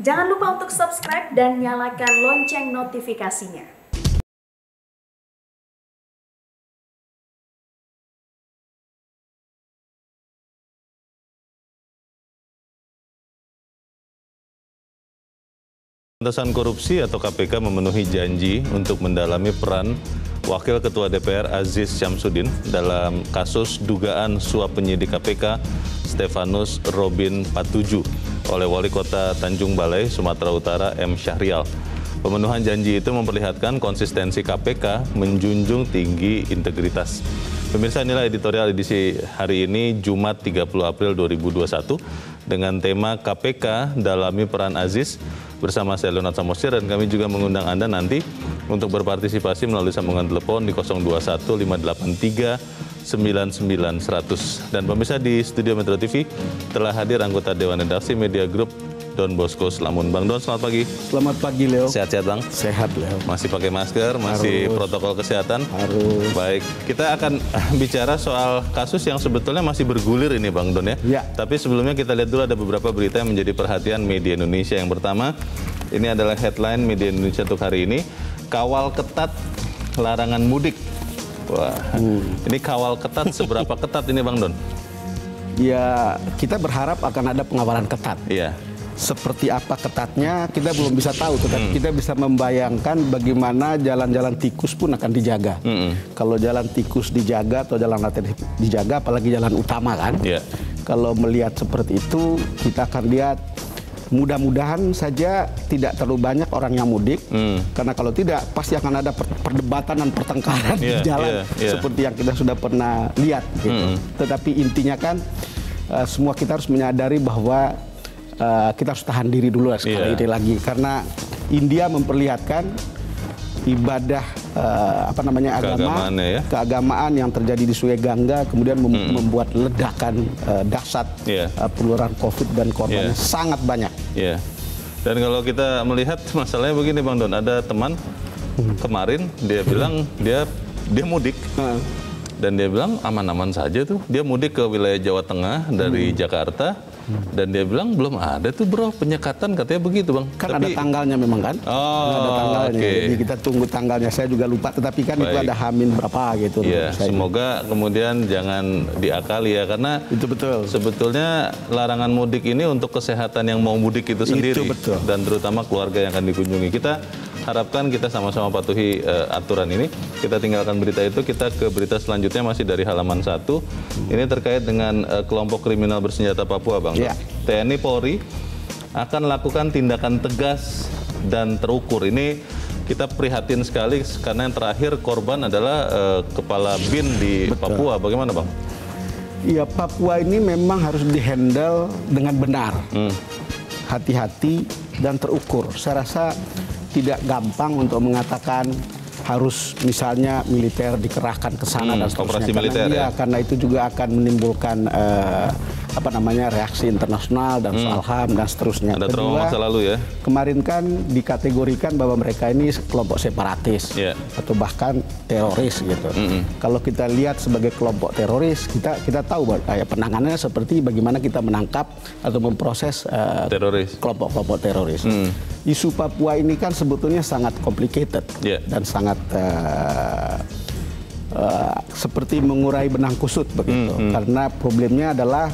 Jangan lupa untuk subscribe dan nyalakan lonceng notifikasinya. Pemberantasan Korupsi atau KPK memenuhi janji untuk mendalami peran Wakil Ketua DPR Aziz Syamsuddin dalam kasus dugaan suap penyidik KPK Stefanus Robin Patuju oleh Wali Kota Tanjung Balai, Sumatera Utara M. Syahrial. Pemenuhan janji itu memperlihatkan konsistensi KPK menjunjung tinggi integritas. Pemirsa, inilah editorial edisi hari ini Jumat 30 April 2021 dengan tema KPK dalami peran Aziz. Bersama saya Leonard Samosir, dan kami juga mengundang Anda nanti untuk berpartisipasi melalui sambungan telepon di 021 583 99 100. Dan pemirsa, di studio Metro TV telah hadir anggota Dewan Redaksi Media Group Don Bosco Slamun. Bang Don, selamat pagi. Selamat pagi, Leo. Sehat-sehat, Bang? Sehat, Leo. Masih pakai masker, masih harus. Protokol kesehatan? Harus. Baik, kita akan bicara soal kasus yang sebetulnya masih bergulir ini, Bang Don, ya? Ya. Tapi sebelumnya kita lihat dulu ada beberapa berita yang menjadi perhatian media Indonesia. Yang pertama, ini adalah headline media Indonesia untuk hari ini. Kawal ketat larangan mudik. Wah, ini kawal ketat, seberapa ketat ini, Bang Don? Ya, kita berharap akan ada pengawalan ketat. Iya. Seperti apa ketatnya kita belum bisa tahu, tetapi kita bisa membayangkan bagaimana jalan-jalan tikus pun akan dijaga. Kalau jalan tikus dijaga atau jalan latih dijaga, apalagi jalan utama kan. Yeah. Kalau melihat seperti itu, kita akan lihat mudah-mudahan saja tidak terlalu banyak orang yang mudik, karena kalau tidak pasti akan ada perdebatan dan pertengkaran di jalan seperti yang kita sudah pernah lihat. Gitu. Tetapi intinya kan semua kita harus menyadari bahwa kita harus tahan diri dulu sekali ini lagi, karena India memperlihatkan ibadah keagamaan yang terjadi di Sungai Gangga kemudian membuat ledakan dahsyat penularan COVID dan korbannya sangat banyak. Dan kalau kita melihat masalahnya begini, Bang Don, ada teman kemarin dia bilang dia mudik. Dan dia bilang aman-aman saja tuh. Dia mudik ke wilayah Jawa Tengah dari Jakarta. Dan dia bilang belum ada tuh bro penyekatan, katanya begitu, Bang. Kan ada tanggalnya memang kan? Ada tanggalnya. Jadi kita tunggu tanggalnya. Saya juga lupa, tetapi kan itu ada Hamin berapa gitu. Iya, semoga kemudian jangan diakali ya, karena itu betul. Sebetulnya larangan mudik ini untuk kesehatan yang mau mudik itu sendiri. Itu betul. Dan terutama keluarga yang akan dikunjungi. Kita harapkan kita sama-sama patuhi aturan ini. Kita tinggalkan berita itu, kita ke berita selanjutnya masih dari halaman 1. Ini terkait dengan kelompok kriminal bersenjata Papua, Bang. Ya. TNI Polri akan lakukan tindakan tegas dan terukur. Ini kita prihatin sekali karena yang terakhir korban adalah kepala BIN di Papua. Bagaimana, Bang? Iya, Papua ini memang harus dihandle dengan benar. Hati-hati dan terukur. Saya rasa tidak gampang untuk mengatakan harus misalnya militer dikerahkan ke sana dan seterusnya. Operasi militer, karena itu juga akan menimbulkan reaksi internasional dan soal HAM dan seterusnya. Ada trauma masa lalu ya. Kemarin kan dikategorikan bahwa mereka ini kelompok separatis atau bahkan teroris gitu. Kalau kita lihat sebagai kelompok teroris, kita tahu bahwa penanganannya seperti bagaimana kita menangkap atau memproses kelompok-kelompok teroris. Isu Papua ini kan sebetulnya sangat complicated dan sangat seperti mengurai benang kusut begitu. Karena problemnya adalah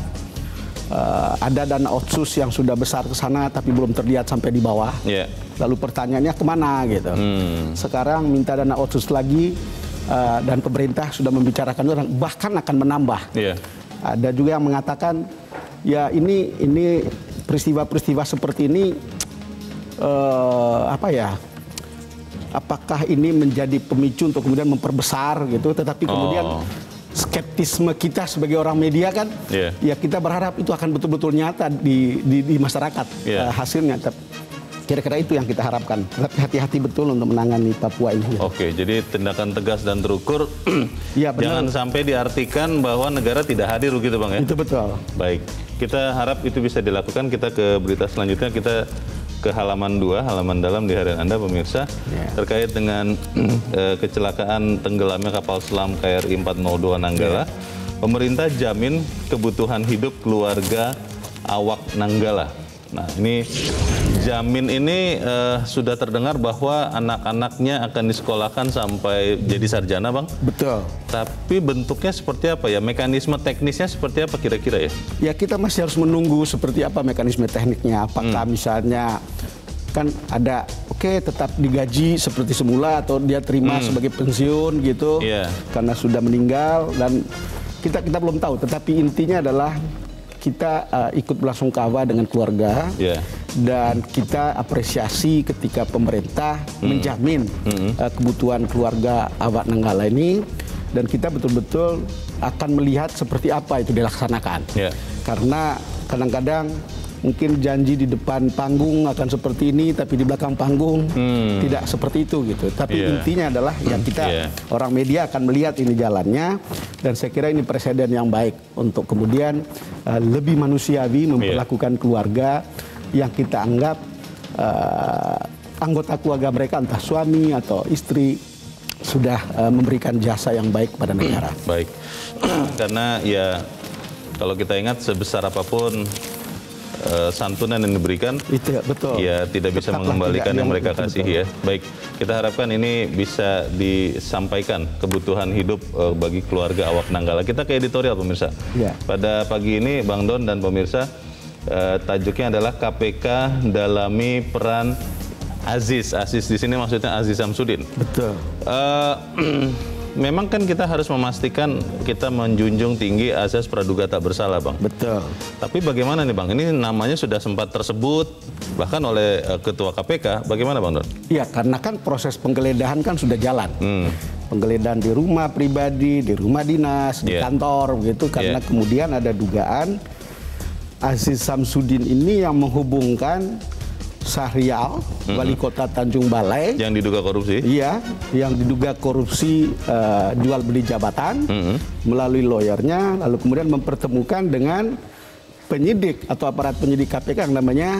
ada dana otsus yang sudah besar ke sana tapi belum terlihat sampai di bawah. Lalu pertanyaannya kemana gitu. Sekarang minta dana otsus lagi dan pemerintah sudah membicarakan bahkan akan menambah. Ada juga yang mengatakan ya ini peristiwa-peristiwa seperti ini apakah ini menjadi pemicu untuk kemudian memperbesar gitu, tetapi kemudian skeptisme kita sebagai orang media kan, ya kita berharap itu akan betul-betul nyata di masyarakat hasilnya. Kira-kira itu yang kita harapkan. Tapi hati-hati betul untuk menangani Papua ini. Oke, jadi tindakan tegas dan terukur. Jangan sampai diartikan bahwa negara tidak hadir begitu, Bang ya? Itu betul. Baik, kita harap itu bisa dilakukan. Kita ke berita selanjutnya, kita ke halaman 2, halaman dalam di harian Anda pemirsa, terkait dengan kecelakaan tenggelamnya kapal selam KRI 402 Nanggala. Pemerintah jamin kebutuhan hidup keluarga awak Nanggala. Nah, ini Jamin ini sudah terdengar bahwa anak-anaknya akan disekolahkan sampai jadi sarjana, Bang? Betul. Tapi bentuknya seperti apa ya? Mekanisme teknisnya seperti apa kira-kira ya? Ya, kita masih harus menunggu seperti apa mekanisme tekniknya. Apakah misalnya kan ada tetap digaji seperti semula atau dia terima sebagai pensiun gitu karena sudah meninggal, dan kita belum tahu. Tetapi intinya adalah kita ikut belasungkawa dengan keluarga dan kita apresiasi ketika pemerintah menjamin kebutuhan keluarga Awak Nanggala ini, dan kita betul-betul akan melihat seperti apa itu dilaksanakan. Karena kadang-kadang mungkin janji di depan panggung akan seperti ini, tapi di belakang panggung tidak seperti itu gitu. Tapi intinya adalah yang kita orang media akan melihat ini jalannya, dan saya kira ini presiden yang baik untuk kemudian lebih manusiawi memperlakukan keluarga yang kita anggap anggota keluarga mereka, entah suami atau istri, sudah memberikan jasa yang baik pada negara. Baik, karena ya kalau kita ingat sebesar apapun santunan yang diberikan, itu betul. Ya tidak bisa mengembalikan yang mereka kasih ya. Baik, kita harapkan ini bisa disampaikan kebutuhan hidup bagi keluarga Awak Nanggala. Kita ke editorial, pemirsa. Pada pagi ini, Bang Don dan pemirsa, tajuknya adalah KPK dalami peran Aziz. Aziz di sini maksudnya Aziz Syamsuddin. Betul. Memang kan kita harus memastikan kita menjunjung tinggi asas praduga tak bersalah, Bang. Betul. Tapi bagaimana nih, Bang? Ini namanya sudah sempat tersebut bahkan oleh Ketua KPK. Bagaimana, Bang Don? Iya, karena kan proses penggeledahan kan sudah jalan. Penggeledahan di rumah pribadi, di rumah dinas, di kantor, begitu. Karena kemudian ada dugaan Aziz Syamsuddin ini yang menghubungkan Syahrial, wali kota Tanjung Balai, yang diduga korupsi. Iya, yang diduga korupsi jual beli jabatan melalui lawyernya, lalu kemudian mempertemukan dengan penyidik atau aparat penyidik KPK yang namanya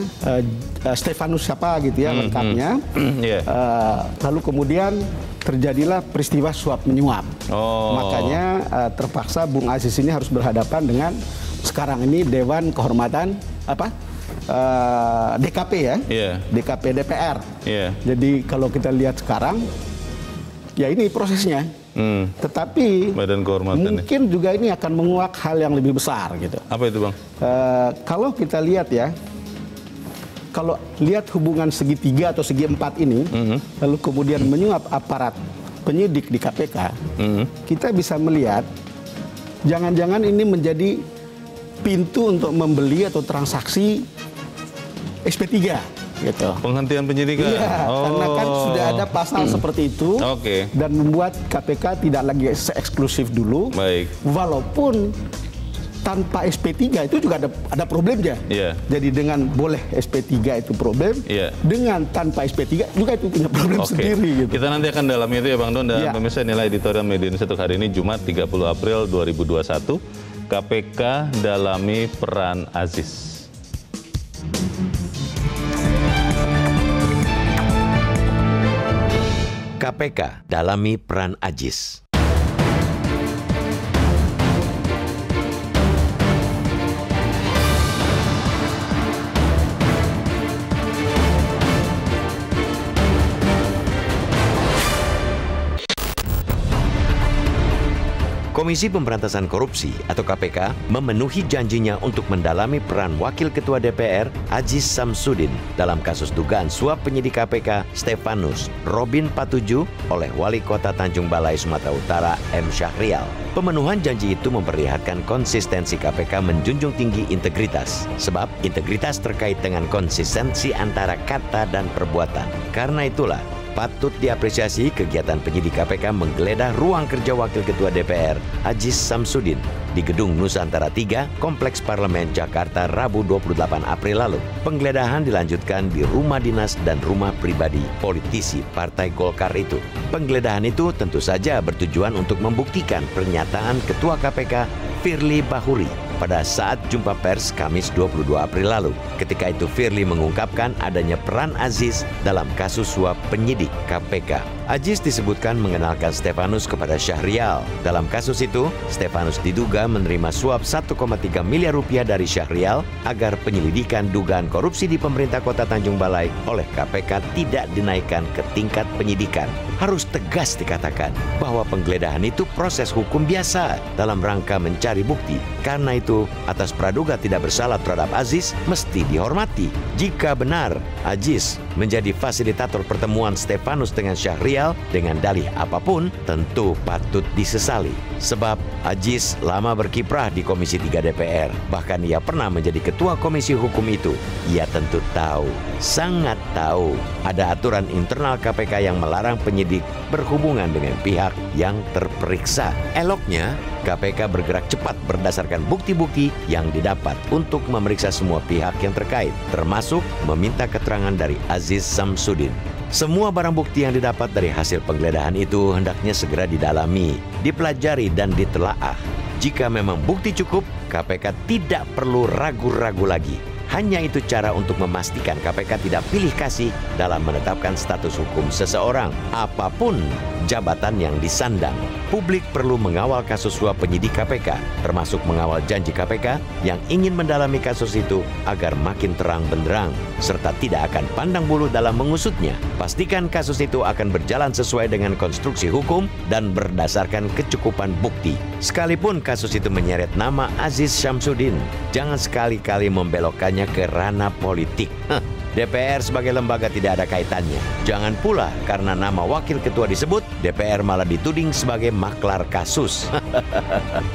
Stefanus siapa gitu ya lengkapnya. Lalu kemudian terjadilah peristiwa suap menyuap. Makanya terpaksa Bung Aziz ini harus berhadapan dengan sekarang ini Dewan Kehormatan DKP ya, DKP DPR. Jadi kalau kita lihat sekarang, ya ini prosesnya. Tetapi Badan Kehormatan mungkin juga ini akan menguak hal yang lebih besar gitu. Apa itu, Bang? Kalau kita lihat ya, kalau lihat hubungan segitiga atau segi empat ini, lalu kemudian menyuap aparat penyidik di KPK, kita bisa melihat jangan-jangan ini menjadi pintu untuk membeli atau transaksi SP3 gitu. Penghentian penyidikan. Iya, karena kan sudah ada pasal seperti itu dan membuat KPK tidak lagi se-eksklusif dulu. Baik. Walaupun tanpa SP3 itu juga ada problemnya. Jadi dengan boleh SP3 itu problem, dengan tanpa SP3 juga itu punya problem sendiri gitu. Kita nanti akan dalami itu ya, Bang Don, dan pemirsa, nilai editorial Media Indonesia untuk hari ini Jumat 30 April 2021. KPK dalami peran Aziz. KPK dalami peran Aziz. Komisi Pemberantasan Korupsi atau KPK memenuhi janjinya untuk mendalami peran Wakil Ketua DPR Aziz Syamsuddin dalam kasus dugaan suap penyidik KPK Stefanus Robin Patuju oleh Wali Kota Tanjung Balai, Sumatera Utara M. Syahrial. Pemenuhan janji itu memperlihatkan konsistensi KPK menjunjung tinggi integritas, sebab integritas terkait dengan konsistensi antara kata dan perbuatan. Karena itulah, patut diapresiasi kegiatan penyidik KPK menggeledah ruang kerja Wakil Ketua DPR Aziz Syamsuddin di Gedung Nusantara 3, Kompleks Parlemen Jakarta, Rabu 28 April lalu. Penggeledahan dilanjutkan di rumah dinas dan rumah pribadi politisi Partai Golkar itu. Penggeledahan itu tentu saja bertujuan untuk membuktikan pernyataan Ketua KPK Firly Bahuri pada saat jumpa pers Kamis 22 April lalu. Ketika itu Firly mengungkapkan adanya peran Aziz dalam kasus suap penyidik KPK. Aziz disebutkan mengenalkan Stefanus kepada Syahrial. Dalam kasus itu, Stefanus diduga menerima suap 1,3 miliar rupiah dari Syahrial agar penyelidikan dugaan korupsi di pemerintah Kota Tanjung Balai oleh KPK tidak dinaikkan ke tingkat penyidikan. Harus tegas dikatakan bahwa penggeledahan itu proses hukum biasa dalam rangka mencari bukti. Karena itu, atas praduga tidak bersalah terhadap Aziz mesti dihormati. Jika benar Aziz menjadi fasilitator pertemuan Stefanus dengan Syahrial dengan dalih apapun, tentu patut disesali. Sebab Aziz lama berkiprah di Komisi 3 DPR. Bahkan ia pernah menjadi ketua komisi hukum itu. Ia tentu tahu, sangat tahu, ada aturan internal KPK yang melarang penyidik berhubungan dengan pihak yang terperiksa. Eloknya, KPK bergerak cepat berdasarkan bukti-bukti yang didapat untuk memeriksa semua pihak yang terkait, termasuk meminta keterangan dari Aziz Samsudin. Semua barang bukti yang didapat dari hasil penggeledahan itu hendaknya segera didalami, dipelajari dan ditelaah. Jika memang bukti cukup, KPK tidak perlu ragu-ragu lagi. Hanya itu cara untuk memastikan KPK tidak pilih kasih dalam menetapkan status hukum seseorang, apapun jabatan yang disandang. Publik perlu mengawal kasus suap penyidik KPK, termasuk mengawal janji KPK yang ingin mendalami kasus itu agar makin terang benderang, serta tidak akan pandang bulu dalam mengusutnya. Pastikan kasus itu akan berjalan sesuai dengan konstruksi hukum dan berdasarkan kecukupan bukti. Sekalipun kasus itu menyeret nama Aziz Syamsuddin, jangan sekali-kali membelokkannya ke ranah politik. DPR sebagai lembaga tidak ada kaitannya. Jangan pula karena nama wakil ketua disebut, DPR malah dituding sebagai maklar kasus.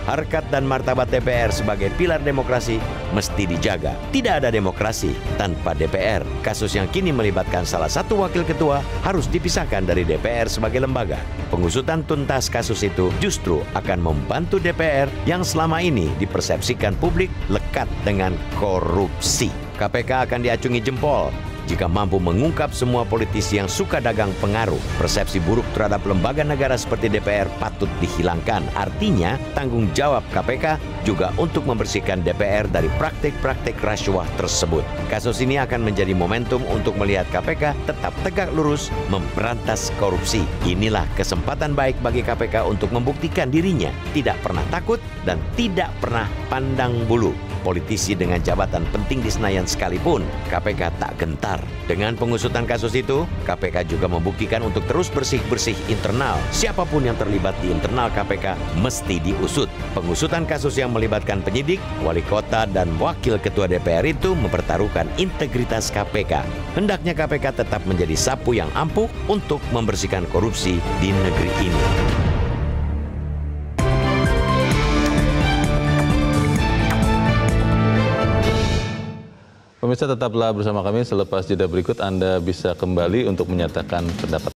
Harkat dan martabat DPR sebagai pilar demokrasi mesti dijaga. Tidak ada demokrasi tanpa DPR. Kasus yang kini melibatkan salah satu wakil ketua harus dipisahkan dari DPR sebagai lembaga. Pengusutan tuntas kasus itu justru akan membantu DPR yang selama ini dipersepsikan publik lekat dengan korupsi. KPK akan diacungi jempol jika mampu mengungkap semua politisi yang suka dagang pengaruh. Persepsi buruk terhadap lembaga negara seperti DPR patut dihilangkan. Artinya, tanggung jawab KPK juga untuk membersihkan DPR dari praktik-praktik rasuah tersebut. Kasus ini akan menjadi momentum untuk melihat KPK tetap tegak lurus memberantas korupsi. Inilah kesempatan baik bagi KPK untuk membuktikan dirinya tidak pernah takut dan tidak pernah pandang bulu. Politisi dengan jabatan penting di Senayan sekalipun, KPK tak gentar. Dengan pengusutan kasus itu, KPK juga membuktikan untuk terus bersih-bersih internal. Siapapun yang terlibat di internal KPK mesti diusut. Pengusutan kasus yang melibatkan penyidik, wali kota, dan wakil ketua DPR itu mempertaruhkan integritas KPK. Hendaknya KPK tetap menjadi sapu yang ampuh untuk membersihkan korupsi di negeri ini. Pemirsa, tetaplah bersama kami. Selepas jeda berikut Anda bisa kembali untuk menyatakan pendapat.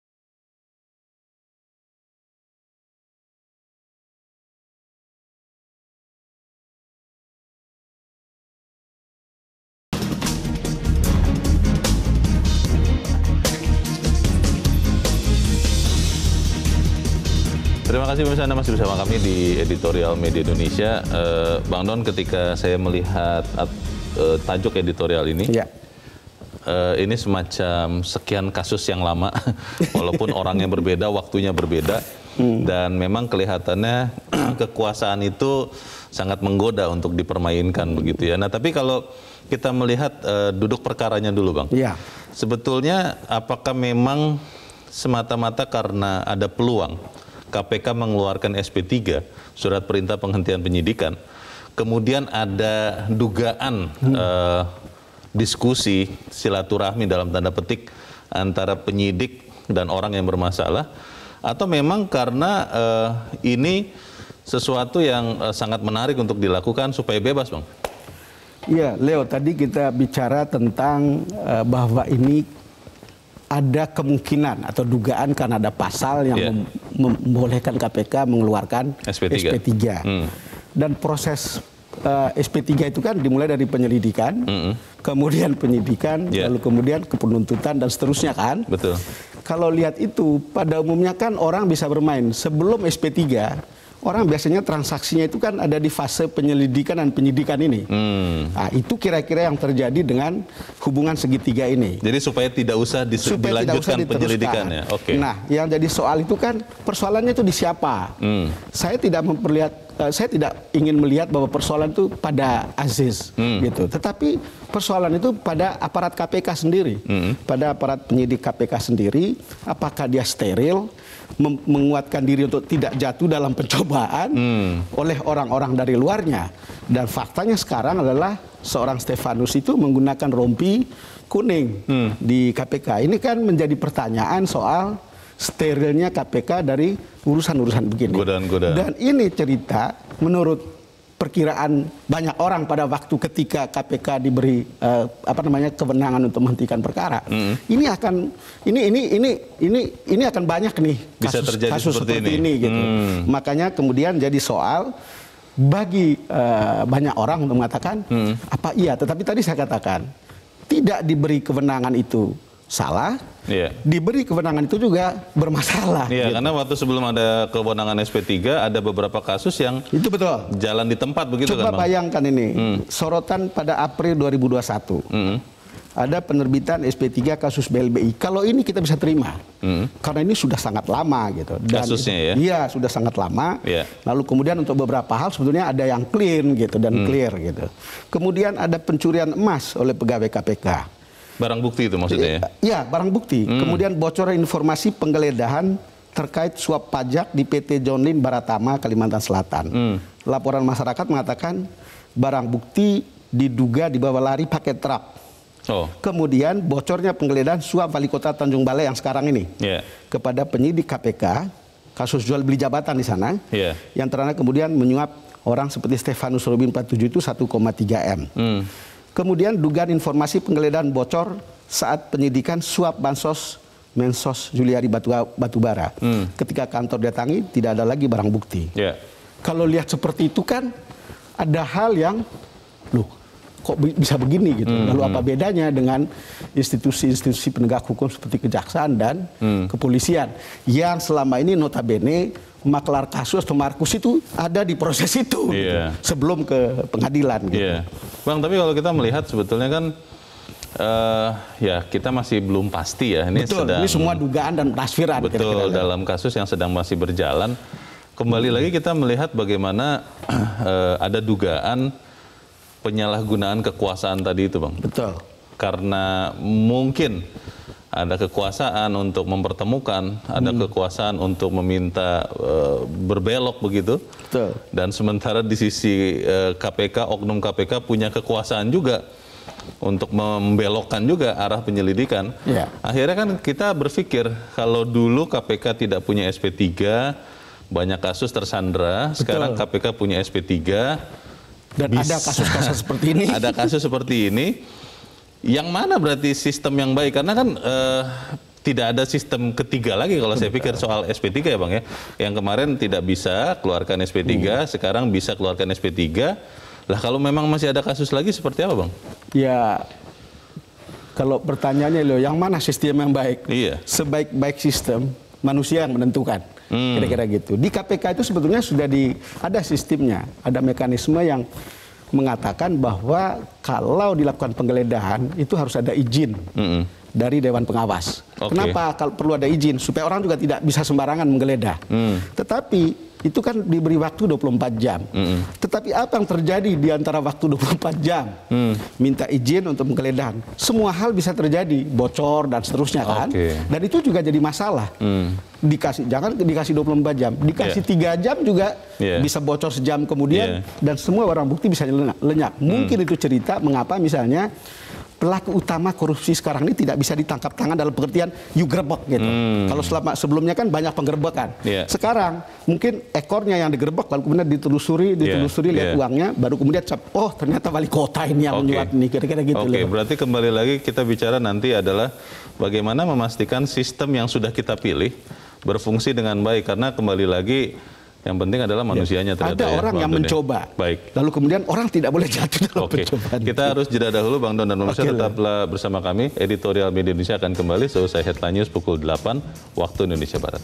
Terima kasih pemirsa, Anda masih bersama kami di Editorial Media Indonesia. Bang Don, ketika saya melihat tajuk editorial ini, ini semacam sekian kasus yang lama, walaupun orangnya berbeda, waktunya berbeda, dan memang kelihatannya kekuasaan itu sangat menggoda untuk dipermainkan begitu ya. Nah, tapi kalau kita melihat duduk perkaranya dulu, Bang, sebetulnya apakah memang semata-mata karena ada peluang KPK mengeluarkan SP3, surat perintah penghentian penyidikan, kemudian ada dugaan diskusi silaturahmi dalam tanda petik antara penyidik dan orang yang bermasalah, atau memang karena ini sesuatu yang sangat menarik untuk dilakukan supaya bebas, Bang? Iya, Leo, tadi kita bicara tentang bahwa ini ada kemungkinan atau dugaan karena ada pasal yang membolehkan KPK mengeluarkan SP3. Dan proses SP3 itu kan dimulai dari penyelidikan, kemudian penyidikan, lalu kemudian ke penuntutan dan seterusnya kan. Betul. Kalau lihat itu, pada umumnya kan orang bisa bermain. Sebelum SP3, orang biasanya transaksinya itu kan ada di fase penyelidikan dan penyidikan ini. Nah, itu kira-kira yang terjadi dengan hubungan segitiga ini. Jadi supaya tidak usah dilanjutkan penyelidikannya. Oke. Nah, yang jadi soal itu kan persoalannya itu di siapa. Saya tidak ingin melihat bahwa persoalan itu pada Aziz, gitu. Tetapi persoalan itu pada aparat KPK sendiri, pada aparat penyidik KPK sendiri. Apakah dia steril, menguatkan diri untuk tidak jatuh dalam pencobaan oleh orang-orang dari luarnya. Dan faktanya sekarang adalah seorang Stefanus itu menggunakan rompi kuning di KPK. Ini kan menjadi pertanyaan soal sterilnya KPK dari urusan-urusan begini. Godaan-godaan. Dan ini cerita menurut perkiraan banyak orang pada waktu ketika KPK diberi kewenangan untuk menghentikan perkara. Ini akan banyak nih kasus seperti ini gitu. Makanya kemudian jadi soal bagi banyak orang untuk mengatakan apa iya, tetapi tadi saya katakan tidak diberi kewenangan itu salah, diberi kewenangan itu juga bermasalah. Iya, gitu. Karena waktu sebelum ada kewenangan SP3 ada beberapa kasus yang itu betul jalan di tempat begitu. Coba kan, Bang? Bayangkan ini sorotan pada April 2021 ada penerbitan SP3 kasus BLBI. Kalau ini kita bisa terima karena ini sudah sangat lama gitu. Dan kasusnya ya? Iya, sudah sangat lama. Lalu kemudian untuk beberapa hal sebetulnya ada yang clean gitu dan clear gitu. Kemudian ada pencurian emas oleh pegawai KPK. Barang bukti itu maksudnya ya? Iya, barang bukti. Kemudian bocoran informasi penggeledahan terkait suap pajak di PT John Lynn Baratama, Kalimantan Selatan. Laporan masyarakat mengatakan barang bukti diduga dibawa lari pakai truk. Kemudian bocornya penggeledahan suap wali kota Tanjung Balai yang sekarang ini kepada penyidik KPK, kasus jual beli jabatan di sana, yang ternyata kemudian menyuap orang seperti Stefanus Robin 47 itu 1,3 M. Kemudian dugaan informasi penggeledahan bocor saat penyidikan suap bansos Mensos Juliari Batubara. Ketika kantor datangi tidak ada lagi barang bukti. Kalau lihat seperti itu kan ada hal yang loh kok bisa begini gitu. Lalu apa bedanya dengan institusi-institusi penegak hukum seperti kejaksaan dan kepolisian yang selama ini notabene maklar kasus atau Markus itu ada di proses itu gitu, sebelum ke pengadilan gitu. Bang, tapi kalau kita melihat sebetulnya kan ya kita masih belum pasti ya. Ini ini semua dugaan dan tasfiran. Betul, dalam kasus yang sedang masih berjalan. Kembali lagi kita melihat bagaimana ada dugaan penyalahgunaan kekuasaan tadi itu, Bang. Betul. Karena mungkin ada kekuasaan untuk mempertemukan, ada kekuasaan untuk meminta berbelok begitu. Betul. Dan sementara di sisi KPK, oknum KPK punya kekuasaan juga untuk membelokkan juga arah penyelidikan. Akhirnya kan kita berpikir kalau dulu KPK tidak punya SP3, banyak kasus tersandra. Sekarang KPK punya SP3. Dan ada kasus-kasus seperti ini. Ada kasus seperti ini. Yang mana berarti sistem yang baik? Karena kan tidak ada sistem ketiga lagi kalau saya pikir soal SP3 ya Bang ya. Yang kemarin tidak bisa keluarkan SP3, sekarang bisa keluarkan SP3. Lah kalau memang masih ada kasus lagi seperti apa Bang? Ya, kalau pertanyaannya loh, yang mana sistem yang baik? Sebaik-baik sistem, manusia yang menentukan. Kira-kira gitu. Di KPK itu sebetulnya sudah ada sistemnya, ada mekanisme yang mengatakan bahwa kalau dilakukan penggeledahan itu harus ada izin dari Dewan Pengawas. Kenapa kalau perlu ada izin? Supaya orang juga tidak bisa sembarangan menggeledah. Tetapi itu kan diberi waktu 24 jam. Tetapi apa yang terjadi di antara waktu 24 jam? Minta izin untuk penggeledahan. Semua hal bisa terjadi, bocor dan seterusnya kan. Dan itu juga jadi masalah. Jangan dikasih 24 jam, dikasih 3 jam juga bisa bocor sejam kemudian dan semua barang bukti bisa lenyap. Mungkin itu cerita mengapa misalnya pelaku utama korupsi sekarang ini tidak bisa ditangkap tangan dalam pengertian you gerbek gitu. Kalau sebelumnya kan banyak penggerbekan. Sekarang mungkin ekornya yang digerebek lalu kemudian ditelusuri lihat uangnya, baru kemudian oh ternyata wali kota ini yang menyuap nih, kira-kira gitu. Berarti kembali lagi kita bicara nanti adalah bagaimana memastikan sistem yang sudah kita pilih berfungsi dengan baik, karena kembali lagi yang penting adalah manusianya. Ada orang yang mencoba, lalu kemudian orang tidak boleh jatuh dalam pencobaan. Kita harus jeda dahulu Bang Don dan pemirsa, tetaplah bersama kami. Editorial Media Indonesia akan kembali selesai Headline News pukul 8 waktu Indonesia Barat.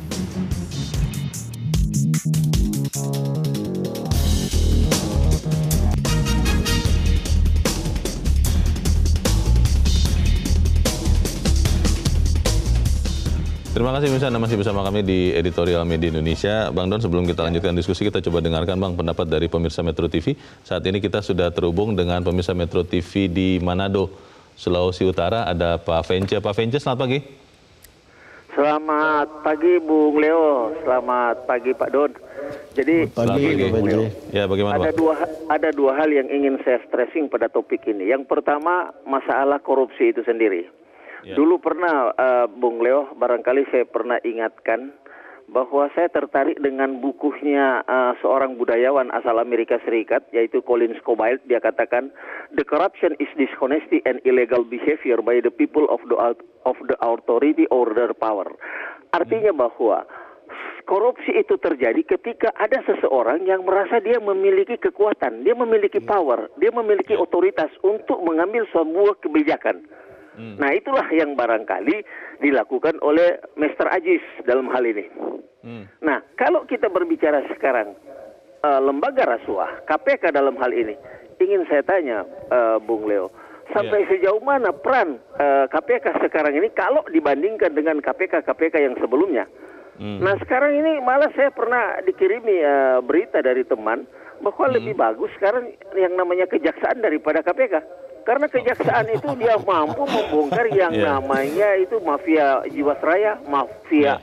Terima kasih Misalnya Anda masih bersama kami di Editorial Media Indonesia. Bang Don, sebelum kita lanjutkan diskusi, kita coba dengarkan Bang pendapat dari pemirsa Metro TV. Saat ini kita sudah terhubung dengan pemirsa Metro TV di Manado, Sulawesi Utara. Ada Pak Vence. Pak Vence, selamat pagi. Selamat pagi Bung Leo, selamat pagi Pak Don. Jadi Bung Leo. Ya, bagaimana Pak? Ada dua hal yang ingin saya stressing pada topik ini. Yang pertama, masalah korupsi itu sendiri. Ya. Dulu pernah Bung Leo, barangkali saya pernah ingatkan bahwa saya tertarik dengan bukunya seorang budayawan asal Amerika Serikat, yaitu Colin Scofield. Dia katakan, "The corruption is dishonesty and illegal behavior by the people of the authority or their power." Artinya bahwa korupsi itu terjadi ketika ada seseorang yang merasa dia memiliki kekuatan, dia memiliki power, dia memiliki otoritas untuk mengambil sebuah kebijakan. Nah, itulah yang barangkali dilakukan oleh Mr. Aziz dalam hal ini. Nah, kalau kita berbicara sekarang lembaga rasuah, KPK dalam hal ini, ingin saya tanya Bung Leo, sampai sejauh mana peran KPK sekarang ini kalau dibandingkan dengan KPK yang sebelumnya? Nah, sekarang ini malah saya pernah dikirimi berita dari teman bahwa lebih bagus sekarang yang namanya kejaksaan daripada KPK. Karena kejaksaan itu dia mampu membongkar yang namanya itu mafia Jiwasraya, mafia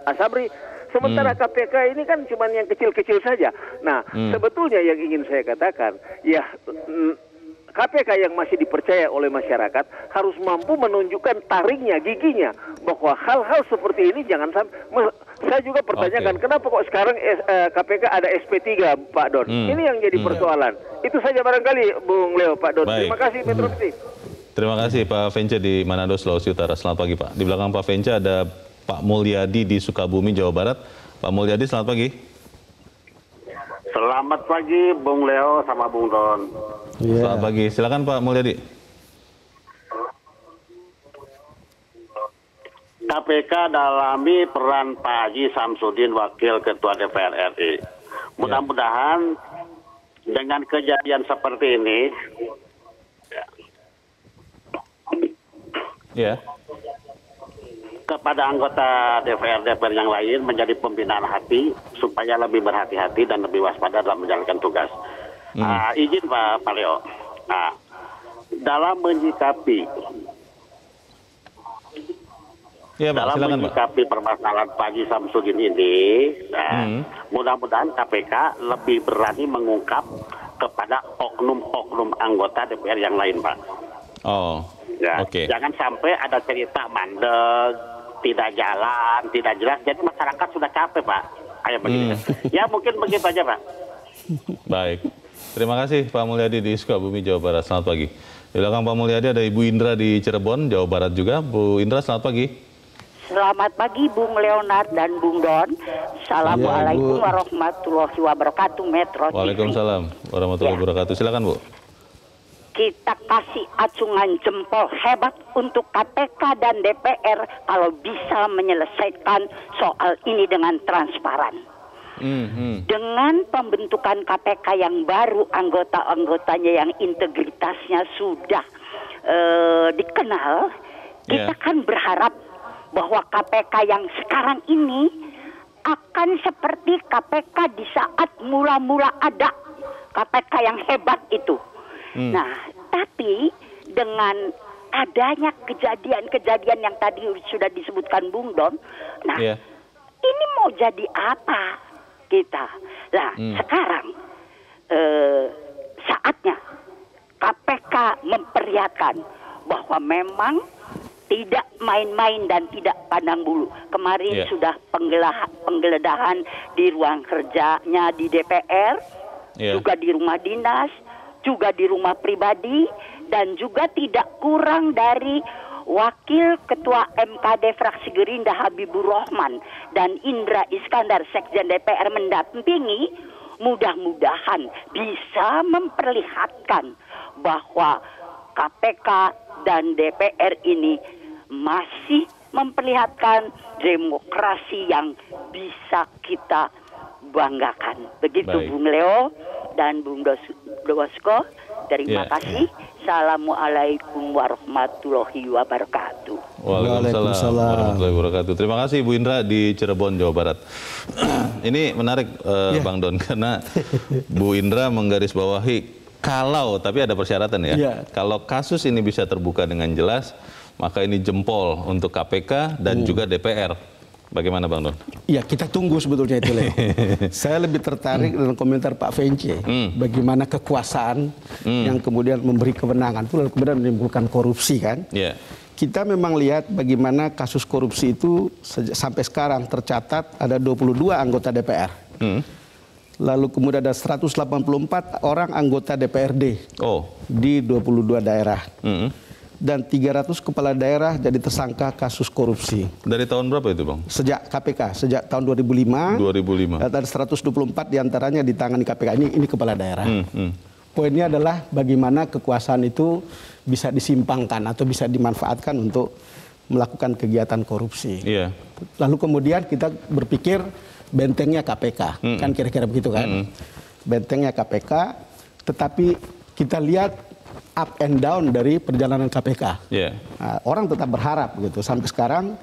Asabri. Sementara KPK ini kan cuma yang kecil-kecil saja. Nah, sebetulnya yang ingin saya katakan, ya KPK yang masih dipercaya oleh masyarakat harus mampu menunjukkan taringnya, giginya, bahwa hal-hal seperti ini jangan sampai. Saya juga pertanyakan, kenapa kok sekarang KPK ada SP3, Pak Don? Ini yang jadi persoalan. Itu saja barangkali, Bung Leo, Pak Don. Baik. Terima kasih, Metro TV. Terima kasih Pak Vence di Manado, Sulawesi Utara. Selamat pagi Pak. Di belakang Pak Vence ada Pak Mulyadi di Sukabumi, Jawa Barat. Pak Mulyadi, selamat pagi. Selamat pagi Bung Leo sama Bung Don. Selamat pagi. Silakan Pak Mulyadi. KPK dalami peran Pak Haji Samsudin, Wakil Ketua DPR RI. Mudah-mudahan dengan kejadian seperti ini, kepada anggota DPR yang lain menjadi pembinaan hati supaya lebih berhati-hati dan lebih waspada dalam menjalankan tugas. Izin Pak Leo, dalam menyikapi permasalahan Pak Haji Samsudin ini, mudah-mudahan KPK lebih berani mengungkap kepada oknum-oknum anggota DPR yang lain, Pak. Jangan sampai ada cerita mandek, tidak jalan, tidak jelas. Jadi masyarakat sudah capek, Pak. Ayo begini. Ya mungkin begitu aja, Pak. Baik. Terima kasih Pak Mulyadi di Sukabumi, Jawa Barat. Selamat pagi. Di belakang Pak Mulyadi ada Ibu Indra di Cirebon, Jawa Barat juga. Bu Indra, selamat pagi. Selamat pagi Bung Leonard dan Bung Don. Assalamualaikum warahmatullahi wabarakatuh, Metro TV. Waalaikumsalam warahmatullahi wabarakatuh. Silakan Bu. Kita kasih acungan jempol hebat untuk KPK dan DPR kalau bisa menyelesaikan soal ini dengan transparan. Dengan pembentukan KPK yang baru, anggota-anggotanya yang integritasnya sudah dikenal, kita kan berharap bahwa KPK yang sekarang ini akan seperti KPK di saat mula-mula ada KPK yang hebat itu. Nah, tapi dengan adanya kejadian-kejadian yang tadi sudah disebutkan Bung Don, nah ini mau jadi apa kita? Nah, sekarang saatnya KPK memperlihatkan bahwa memang tidak main-main dan tidak pandang bulu. Kemarin sudah penggeledahan di ruang kerjanya di DPR, juga di rumah dinas, juga di rumah pribadi, dan juga tidak kurang dari Wakil Ketua MKD Fraksi Gerindra Habibur Rahman dan Indra Iskandar Sekjen DPR mendampingi. Mudah-mudahan bisa memperlihatkan bahwa KPK dan DPR ini masih memperlihatkan demokrasi yang bisa kita banggakan. Begitu Bung Leo dan Bung Dosko. Terima kasih. Assalamualaikum warahmatullahi wabarakatuh. Waalaikumsalam warahmatullahi wabarakatuh. Terima kasih Bu Indra di Cirebon, Jawa Barat. Ini menarik Bang Don, karena Bu Indra menggarisbawahi kalau, tapi ada persyaratan ya. Kalau kasus ini bisa terbuka dengan jelas, maka ini jempol untuk KPK dan juga DPR. Bagaimana Bang Don? Ya, kita tunggu sebetulnya itu, Leo. Saya lebih tertarik dengan komentar Pak Vence. Bagaimana kekuasaan yang kemudian memberi kewenangan itu lalu kemudian menimbulkan korupsi kan? Kita memang lihat bagaimana kasus korupsi itu sampai sekarang tercatat ada 22 anggota DPR. Lalu kemudian ada 184 orang anggota DPRD di 22 daerah. Dan 300 kepala daerah jadi tersangka kasus korupsi. Dari tahun berapa itu Bang? Sejak KPK, sejak tahun 2005. 2005. Dan 124 diantaranya ditangani KPK. Ini kepala daerah. Poinnya adalah bagaimana kekuasaan itu bisa disimpangkan atau bisa dimanfaatkan untuk melakukan kegiatan korupsi. Lalu kemudian kita berpikir bentengnya KPK, kan kira-kira begitu kan? Bentengnya KPK, tetapi kita lihat up and down dari perjalanan KPK. Nah, orang tetap berharap gitu. Sampai sekarang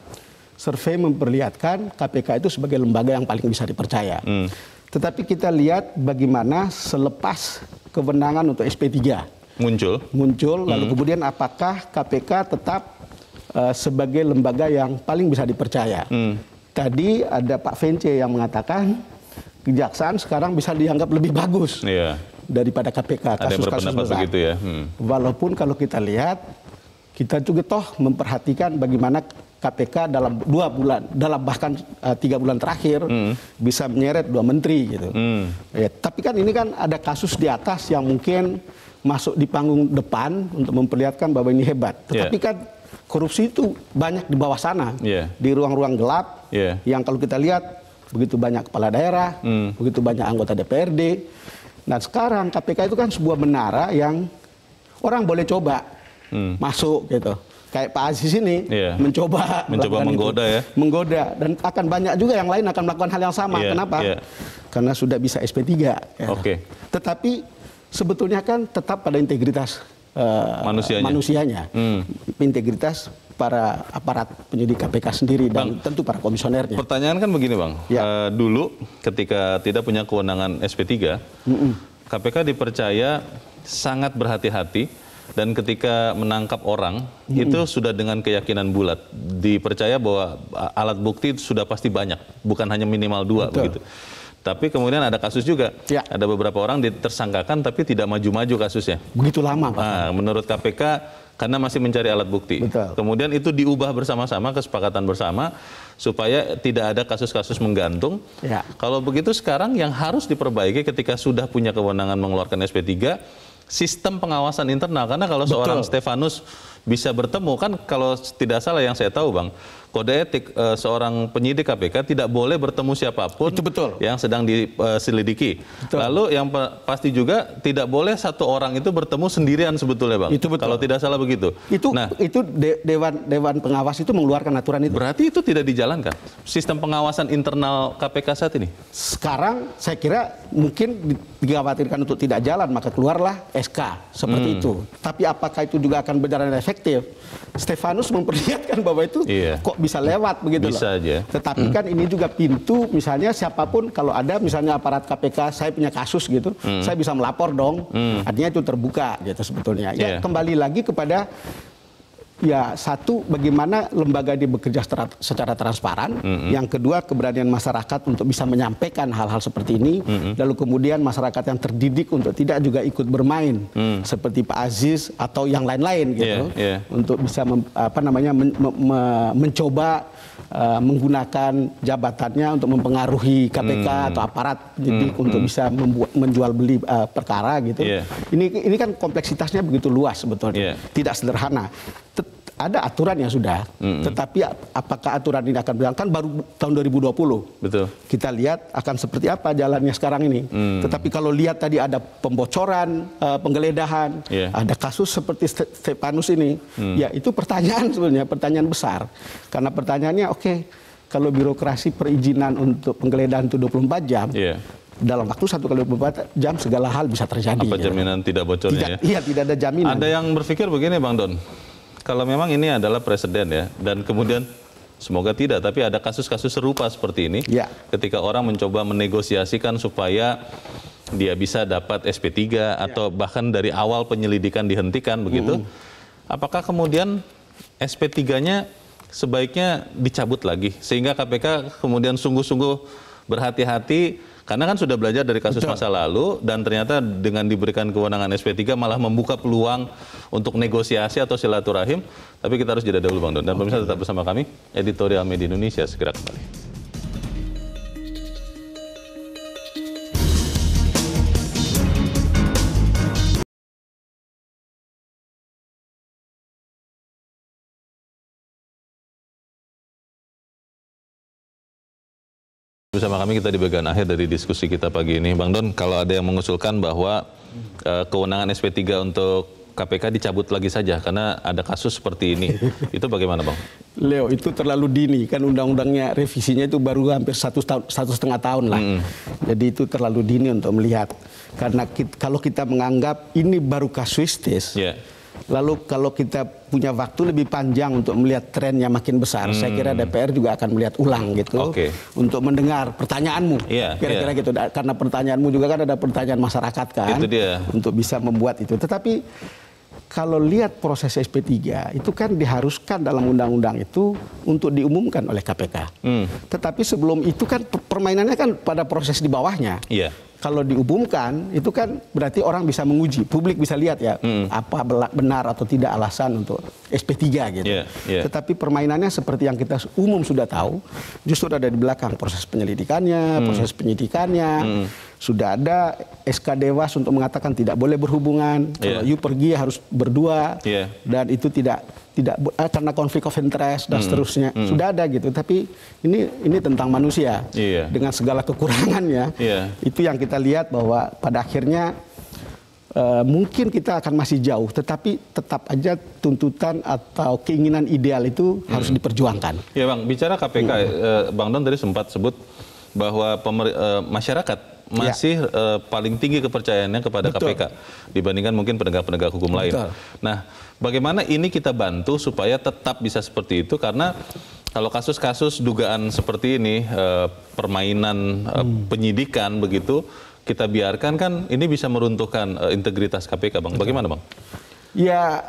survei memperlihatkan KPK itu sebagai lembaga yang paling bisa dipercaya. Tetapi kita lihat bagaimana selepas kewenangan untuk SP3 muncul, lalu kemudian apakah KPK tetap sebagai lembaga yang paling bisa dipercaya. Tadi ada Pak Vence yang mengatakan kejaksaan sekarang bisa dianggap lebih bagus daripada KPK. Kasus-kasus besar. Begitu ya. Walaupun kalau kita lihat, kita juga toh memperhatikan bagaimana KPK dalam 2 bulan, bahkan 3 bulan terakhir bisa menyeret 2 menteri gitu. Tapi kan ini kan ada kasus di atas yang mungkin masuk di panggung depan untuk memperlihatkan bahwa ini hebat. Tetapi kan korupsi itu banyak di bawah sana, di ruang-ruang gelap, yang kalau kita lihat begitu banyak kepala daerah, begitu banyak anggota DPRD. Nah sekarang KPK itu kan sebuah menara yang orang boleh coba masuk gitu. Kayak Pak Aziz ini mencoba menggoda itu, menggoda, dan akan banyak juga yang lain akan melakukan hal yang sama. Kenapa? Karena sudah bisa SP3. Tetapi sebetulnya kan tetap pada integritas manusianya, integritas para aparat penyidik KPK sendiri dan tentu para komisionernya. Pertanyaan kan begini Bang, dulu ketika tidak punya kewenangan SP3, KPK dipercaya sangat berhati-hati dan ketika menangkap orang itu sudah dengan keyakinan bulat, dipercaya bahwa alat bukti sudah pasti banyak, bukan hanya minimal 2 begitu. Tapi kemudian ada kasus juga, ada beberapa orang ditersangkakan tapi tidak maju-maju kasusnya. Begitu lama Pak. Nah, menurut KPK karena masih mencari alat bukti. Kemudian itu diubah bersama-sama, kesepakatan bersama supaya tidak ada kasus-kasus menggantung. Kalau begitu sekarang yang harus diperbaiki ketika sudah punya kewenangan mengeluarkan SP3, sistem pengawasan internal. Karena kalau seorang Stefanus bisa bertemu, kan kalau tidak salah yang saya tahu Bang, kode etik seorang penyidik KPK tidak boleh bertemu siapapun yang sedang diselidiki. Lalu yang pasti juga tidak boleh satu orang itu bertemu sendirian sebetulnya Bang. Kalau tidak salah begitu. Itu Dewan Pengawas itu mengeluarkan aturan itu. Berarti itu tidak dijalankan sistem pengawasan internal KPK saat ini. Sekarang saya kira mungkin dikhawatirkan untuk tidak jalan, maka keluarlah SK seperti itu. Tapi apakah itu juga akan berjalan efektif? Stefanus memperlihatkan bahwa itu kok bisa lewat begitu bisa loh. Aja. Tetapi kan ini juga pintu, misalnya siapapun kalau ada misalnya aparat KPK, saya punya kasus gitu, saya bisa melapor dong. Artinya itu terbuka gitu sebetulnya. Ya kembali lagi kepada satu, bagaimana lembaga ini bekerja secara transparan. Yang kedua, keberanian masyarakat untuk bisa menyampaikan hal-hal seperti ini. Lalu kemudian masyarakat yang terdidik untuk tidak juga ikut bermain seperti Pak Aziz atau yang lain-lain gitu, untuk bisa mencoba menggunakan jabatannya untuk mempengaruhi KPK atau aparat penyidik untuk bisa menjual beli perkara gitu. Ini kan kompleksitasnya begitu luas sebetulnya, tidak sederhana. Ada aturan yang sudah, tetapi apakah aturan ini akan berjalan? Kan baru tahun 2020. Betul. Kita lihat akan seperti apa jalannya sekarang ini. Tetapi kalau lihat tadi ada pembocoran, penggeledahan, ada kasus seperti Stefanus ini, ya itu pertanyaan sebenarnya, pertanyaan besar. Karena pertanyaannya, kalau birokrasi perizinan untuk penggeledahan itu 24 jam, dalam waktu 1 kali 24 jam segala hal bisa terjadi. Apa jaminan tidak bocornya? Iya, tidak ada jaminan. Ada yang berpikir begini, Bang Don, kalau memang ini adalah presiden ya, dan kemudian semoga tidak, tapi ada kasus-kasus serupa seperti ini, ya, ketika orang mencoba menegosiasikan supaya dia bisa dapat SP3 atau bahkan dari awal penyelidikan dihentikan begitu, apakah kemudian SP3-nya sebaiknya dicabut lagi sehingga KPK kemudian sungguh-sungguh berhati-hati karena kan sudah belajar dari kasus masa lalu dan ternyata dengan diberikan kewenangan SP3 malah membuka peluang untuk negosiasi atau silaturahim. Tapi kita harus jeda dulu, Bang Don, dan pemirsa tetap bersama kami, Editorial Media Indonesia segera kembali. Bersama kami kita di bagian akhir dari diskusi kita pagi ini. Bang Don, kalau ada yang mengusulkan bahwa kewenangan SP3 untuk KPK dicabut lagi saja karena ada kasus seperti ini, itu bagaimana, Bang? Leo, itu terlalu dini, kan undang-undangnya revisinya itu baru hampir 1,5 tahun lah. Jadi itu terlalu dini untuk melihat. Karena kalau kita menganggap ini baru kasuistis, lalu kalau kita punya waktu lebih panjang untuk melihat trennya makin besar, saya kira DPR juga akan melihat ulang gitu, untuk mendengar pertanyaanmu, kira-kira gitu. Karena pertanyaanmu juga kan ada pertanyaan masyarakat kan, untuk bisa membuat itu. Tetapi kalau lihat proses SP3 itu kan diharuskan dalam undang-undang itu untuk diumumkan oleh KPK. Tetapi sebelum itu kan permainannya kan pada proses di bawahnya. Kalau diumumkan itu kan berarti orang bisa menguji, publik bisa lihat ya apa benar atau tidak alasan untuk SP3 gitu. Tetapi permainannya seperti yang kita umum sudah tahu, justru ada di belakang proses penyelidikannya, proses penyidikannya. Sudah ada SK Dewas untuk mengatakan tidak boleh berhubungan, kalau you pergi harus berdua, dan itu tidak karena konflik of interest dan seterusnya. Sudah ada gitu, tapi ini tentang manusia dengan segala kekurangannya. Itu yang kita lihat bahwa pada akhirnya mungkin kita akan masih jauh, tetapi tetap aja tuntutan atau keinginan ideal itu harus diperjuangkan. Ya, Bang, bicara KPK, Bang Don tadi sempat sebut bahwa masyarakat masih paling tinggi kepercayaannya kepada KPK dibandingkan mungkin penegak-penegak hukum lain. Nah, bagaimana ini kita bantu supaya tetap bisa seperti itu, karena kalau kasus-kasus dugaan seperti ini, permainan penyidikan begitu, kita biarkan kan ini bisa meruntuhkan integritas KPK, Bang. Bagaimana, Bang? Ya,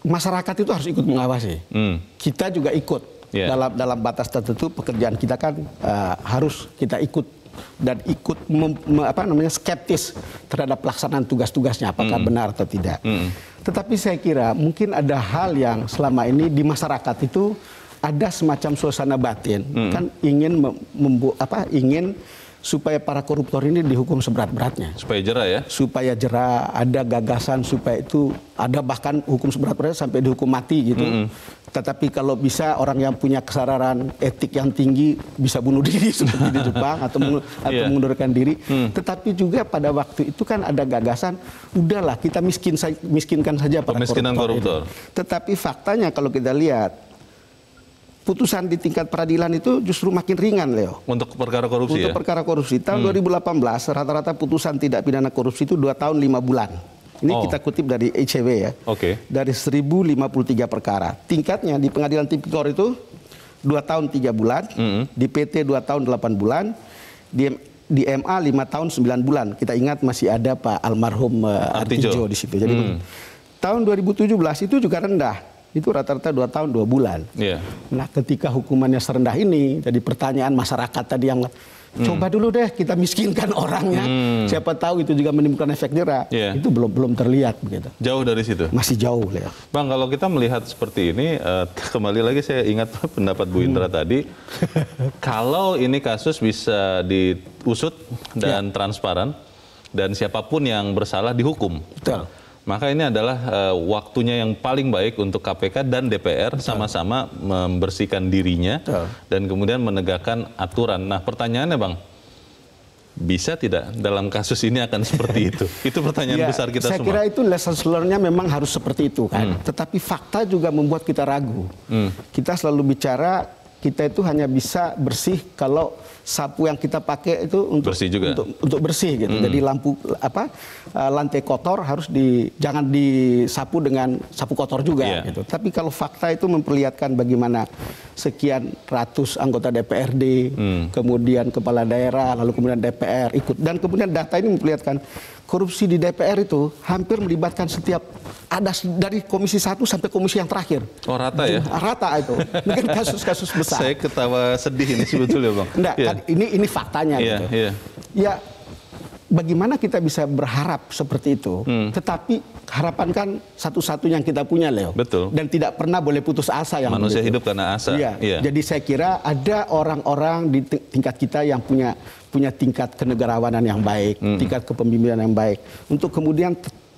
masyarakat itu harus ikut mengawasi. Kita juga ikut dalam batas tertentu. Pekerjaan kita kan harus kita ikut dan ikut skeptis terhadap pelaksanaan tugas-tugasnya, apakah benar atau tidak. Tetapi saya kira mungkin ada hal yang selama ini di masyarakat itu ada semacam suasana batin, kan ingin supaya para koruptor ini dihukum seberat-beratnya. Supaya jera ya? Supaya jera, ada gagasan supaya itu, ada bahkan hukum seberat-beratnya sampai dihukum mati gitu. Tetapi kalau bisa orang yang punya kesadaran etik yang tinggi bisa bunuh diri seperti di Jepang atau mengundurkan diri. Tetapi juga pada waktu itu kan ada gagasan, udahlah kita miskinkan saja para koruptor. Tetapi faktanya kalau kita lihat, putusan di tingkat peradilan itu justru makin ringan, Leo. Untuk perkara korupsi. Untuk perkara korupsi. Tahun 2018 rata-rata putusan tidak pidana korupsi itu 2 tahun 5 bulan. Ini kita kutip dari ICW ya. Dari 1053 perkara. Tingkatnya di pengadilan tipikor itu 2 tahun 3 bulan, di PT 2 tahun 8 bulan, di MA 5 tahun 9 bulan. Kita ingat masih ada Pak almarhum Artijo di situ. Jadi tahun 2017 itu juga rendah. Itu rata-rata 2 tahun 2 bulan. Nah, ketika hukumannya serendah ini, jadi pertanyaan masyarakat tadi yang coba dulu deh kita miskinkan orangnya, siapa tahu itu juga menimbulkan efek jera. Itu belum terlihat begitu. Jauh dari situ. Masih jauh, Leo. Bang, kalau kita melihat seperti ini, kembali lagi saya ingat pendapat Bu Indra tadi, kalau ini kasus bisa diusut dan transparan dan siapapun yang bersalah dihukum. Maka ini adalah waktunya yang paling baik untuk KPK dan DPR sama-sama membersihkan dirinya dan kemudian menegakkan aturan. Nah, pertanyaannya, Bang, bisa tidak dalam kasus ini akan seperti itu? Itu pertanyaan besar kita semua. Saya kira itu lessons learned-nya memang harus seperti itu kan. Tetapi fakta juga membuat kita ragu. Kita selalu bicara kita itu hanya bisa bersih kalau sapu yang kita pakai itu untuk bersih juga. Untuk bersih gitu. Jadi lantai kotor harus jangan disapu dengan sapu kotor juga gitu. Tapi kalau fakta itu memperlihatkan bagaimana sekian ratus anggota DPRD, kemudian kepala daerah, lalu kemudian DPR ikut, dan kemudian data ini memperlihatkan korupsi di DPR itu hampir melibatkan ada dari komisi 1 sampai komisi yang terakhir. Oh, rata ya? Rata itu. Mungkin kasus-kasus besar. Saya ketawa sedih ini sebetulnya, Bang. Enggak, ini faktanya gitu. Ya, bagaimana kita bisa berharap seperti itu? Tetapi harapan kan satu-satunya yang kita punya, Leo. Betul. Dan tidak pernah boleh putus asa yang manusia begitu. Hidup karena asa. Iya. Jadi saya kira ada orang-orang di tingkat kita yang punya tingkat kenegarawanan yang baik, tingkat kepemimpinan yang baik, untuk kemudian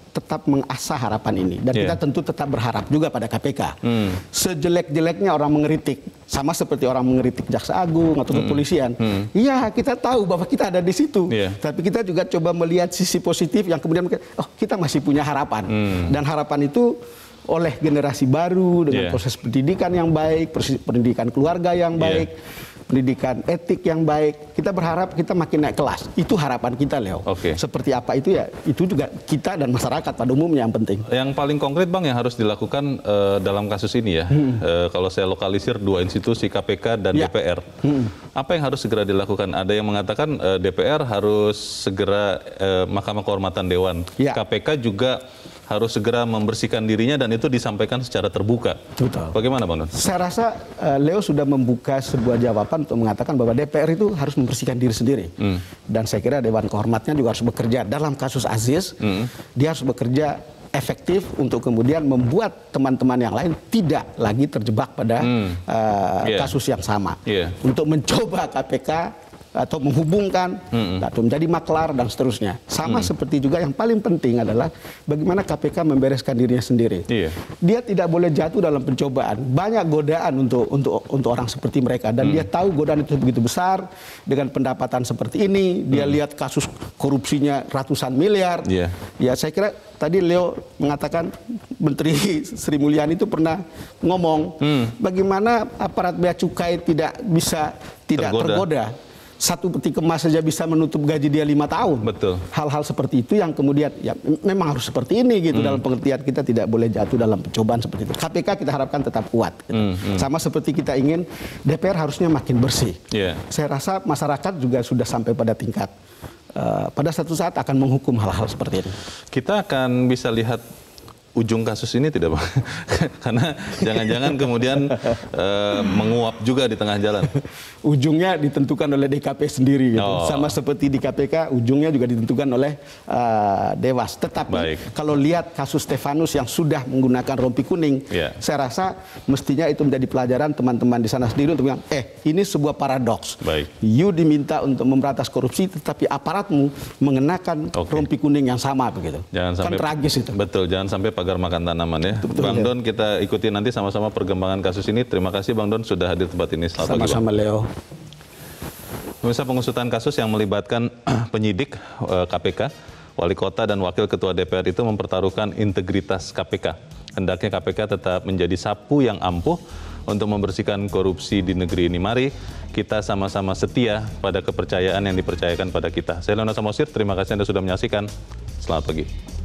tetap mengasah harapan ini. Dan kita tentu tetap berharap juga pada KPK. Sejelek-jeleknya orang mengeritik, sama seperti orang mengeritik Jaksa Agung atau kepolisian. Iya, kita tahu bahwa kita ada di situ. Tapi kita juga coba melihat sisi positif yang kemudian kita masih punya harapan. Dan harapan itu oleh generasi baru dengan proses pendidikan yang baik, proses pendidikan keluarga yang baik, pendidikan etik yang baik, kita berharap kita makin naik kelas. Itu harapan kita, Leo. Seperti apa itu ya, itu juga kita dan masyarakat pada umumnya yang penting. Yang paling konkret, Bang, yang harus dilakukan dalam kasus ini ya, kalau saya lokalisir dua institusi, KPK dan DPR. Apa yang harus segera dilakukan? Ada yang mengatakan DPR harus segera Mahkamah Kehormatan Dewan. KPK juga harus segera membersihkan dirinya dan itu disampaikan secara terbuka. Betul. Bagaimana, Bang Don? Saya rasa Leo sudah membuka sebuah jawaban untuk mengatakan bahwa DPR itu harus membersihkan diri sendiri. Dan saya kira Dewan Kehormatnya juga harus bekerja dalam kasus Aziz. Dia harus bekerja efektif untuk kemudian membuat teman-teman yang lain tidak lagi terjebak pada kasus yang sama. Untuk mencoba KPK atau menghubungkan atau menjadi maklar dan seterusnya. Sama seperti juga yang paling penting adalah bagaimana KPK membereskan dirinya sendiri. Dia tidak boleh jatuh dalam pencobaan. Banyak godaan untuk orang seperti mereka, dan dia tahu godaan itu begitu besar dengan pendapatan seperti ini. Dia lihat kasus korupsinya ratusan miliar. Ya, saya kira tadi Leo mengatakan Menteri Sri Mulyani itu pernah ngomong bagaimana aparat bea cukai tidak bisa tergoda. Satu peti kemas saja bisa menutup gaji dia 5 tahun. Betul. Hal-hal seperti itu yang kemudian ya memang harus seperti ini gitu. Dalam pengertian kita tidak boleh jatuh dalam pencobaan seperti itu. KPK kita harapkan tetap kuat. Gitu. Sama seperti kita ingin DPR harusnya makin bersih. Saya rasa masyarakat juga sudah sampai pada tingkat pada satu saat akan menghukum hal-hal seperti ini. Kita akan bisa lihat ujung kasus ini tidak, Bang? Karena jangan-jangan kemudian menguap juga di tengah jalan. Ujungnya ditentukan oleh DKP sendiri gitu. Sama seperti di KPK, ujungnya juga ditentukan oleh Dewas. Tetapi kalau lihat kasus Stefanus yang sudah menggunakan rompi kuning, saya rasa mestinya itu menjadi pelajaran teman-teman di sana sendiri untuk bilang, ini sebuah paradoks. You diminta untuk memberantas korupsi, tetapi aparatmu mengenakan rompi kuning yang sama begitu. Jangan sampai, kan tragis itu. Betul, jangan sampai pagar makan tanaman ya. Betul, Bang Don, kita ikuti nanti sama-sama perkembangan kasus ini. Terima kasih Bang Don sudah hadir tempat ini. Selamat pagi, Bang. Sama-sama, Leo. Pemirsa, pengusutan kasus yang melibatkan penyidik KPK, wali kota dan wakil ketua DPR itu mempertaruhkan integritas KPK. Hendaknya KPK tetap menjadi sapu yang ampuh untuk membersihkan korupsi di negeri ini. Mari kita sama-sama setia pada kepercayaan yang dipercayakan pada kita. Saya Leonard Samosir, terima kasih Anda sudah menyaksikan. Selamat pagi.